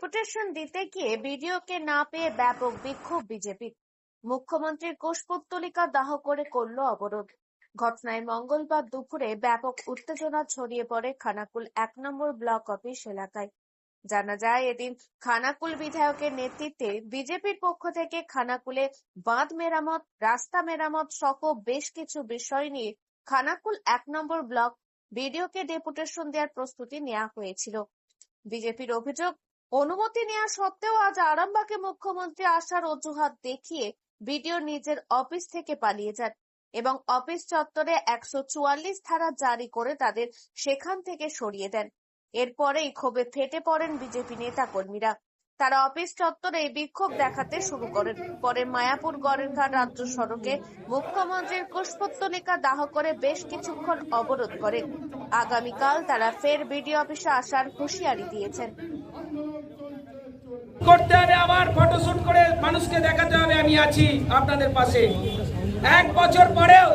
Deputation দিতে গিয়ে বিডিওকে না পেয়ে ব্যাপক বিক্ষোভ বিজেপির। মুখ্যমন্ত্রীর কুশপুত্তলিকা দাহ করে করল অবরোধ। ঘটনায় মঙ্গলবার দুপুরে ব্যাপক উত্তেজনা ছড়িয়ে পড়ে খানাকুল 1 নম্বর ব্লক অফিস এলাকায়। জানা যায়, এদিন খানাকুল বিধায়কের নেতৃত্বে বিজেপির পক্ষ থেকে খানাকুলে বাঁধ মেরামত, রাস্তা মেরামত সহ বেশ কিছু বিষয় নিয়ে খানাকুল 1 নম্বর ব্লক বিডিওকে ডেপুটেশন দেওয়ার প্রস্তুতি নেওয়া হয়েছিল। বিজেপির অভিযোগ, অনুমতি নেওয়া সত্ত্বেও আজ আরামবাগে মুখ্যমন্ত্রী আসার অজুহাত দেখিয়ে বিডিও নিজের অফিস থেকে পালিয়ে যান এবং অফিস চত্বরে 144 ধারা জারি করে তাদের সেখান থেকে সরিয়ে দেন। এরপরেই ক্ষোভে ফেটে পড়েন বিজেপি নেতা কর্মীরা। তারা অফিস চত্বরে বিক্ষোভ দেখাতে শুরু করেন। পরে মায়াপুর গড়েরঘাট রাজ্য সড়কে মুখ্যমন্ত্রীর কুশপুত্তলিকা দাহ করে বেশ কিছুক্ষণ অবরোধ করে। আগামীকাল তারা ফের বিডিও অফিসে আসার হুঁশিয়ারি দিয়েছেন। করতে হবে, আবার ফটোশুট করে মানুষকে দেখাতে হবে আমি আছি আপনাদের পাশে। 1 বছর পরেও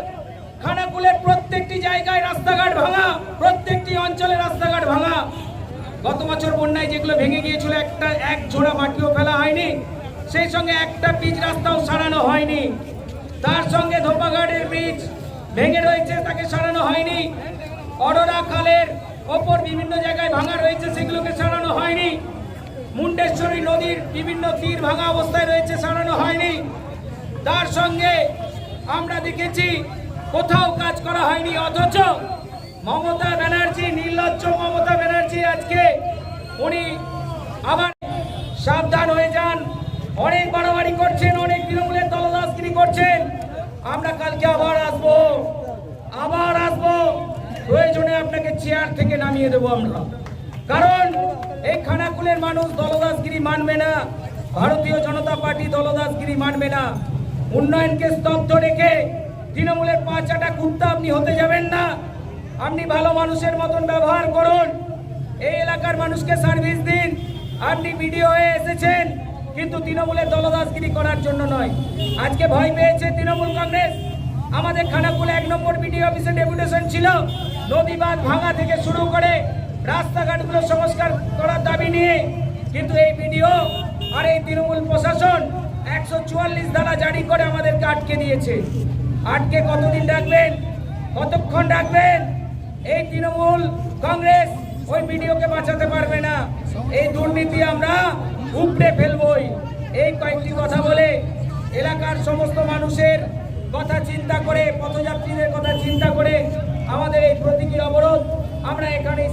খানাকুলের প্রত্যেকটি জায়গায় রাস্তাঘাট ভাঙা, প্রত্যেকটি অঞ্চলে রাস্তাঘাট ভাঙা। গত বছর বন্যায় যেগুলো ভেঙে গিয়েছিল এক ঝোড়া মাটিও ফেলা হয়নি, সেই সঙ্গে একটা পিচ রাস্তাও সারানো হয়নি। তার সঙ্গে ধোপাঘাটের ব্রিজ ভেঙে রয়েছে, তাকে সারানো হয়নি। অরোরা খালের ওপর বিভিন্ন জায়গায় ভাঙা রয়েছে, সেগুলোকে সারানো হয়নি। মুন্ডেশ্বরী নদীর বিভিন্ন তীর ভাঙা অবস্থায় রয়েছে, সারানো হয়নি। তার সঙ্গে আমরা দেখেছি কোথাও কাজ করা হয়নি, অথচ মমতা ব্যানার্জি, নির্লজ্জ মমতা ব্যানার্জি আজকে উনি আবার সাবধান হয়ে যান। অনেক বাড়াবাড়ি করছেন, অনেক তৃণমূলের দলদাসগিরি করছেন। আমরা কালকে আবার আসবো, প্রয়োজনে আপনাকে চেয়ার থেকে নামিয়ে দেবো আমরা। কারণ এই খানাকুলের মানুষ দলদাসগিরি মানবে না, ভারতীয় জনতা পার্টি দলদাসগিরি মানবে না। উন্নয়নকে স্তব্ধ রেখে তৃণমূলের পাঁচাটা কুত্তা আপনি হতে যাবেন না। আপনি ভালো মানুষের মতন ব্যবহার করুন, এই এলাকার মানুষকে সার্ভিস দিন। আপনি বিডিও হয়ে এসেছেন, কিন্তু তৃণমূলের দলদাসগিরি করার জন্য নয়। আজকে ভয় পেয়েছে তৃণমূল কংগ্রেস। আমাদের খানাকুল 1 নম্বর বিডিও অফিসে ডেপুটেশন ছিল, নদী বাঁধ ভাঙা থেকে শুরু করে রাস্তাঘাটগুলো সংস্কার করার দাবি নিয়ে। কিন্তু এই বিডিও আর এই তৃণমূল প্রশাসন 144 ধারা জারি করে আমাদেরকে আটকে দিয়েছে। আটকে কতদিন রাখবেন, কতক্ষণ রাখবেন? এই তৃণমূল কংগ্রেস ওই বিডিওকে বাঁচাতে পারবে না। এই দুর্নীতি আমরা উপড়ে ফেলবই। এই কয়েকটি কথা বলে এলাকার সমস্ত মানুষের কথা চিন্তা করে, পথযাত্রীদের কথা চিন্তা করে আমাদের এই প্রতীকী অবরোধ আমরা এখানেই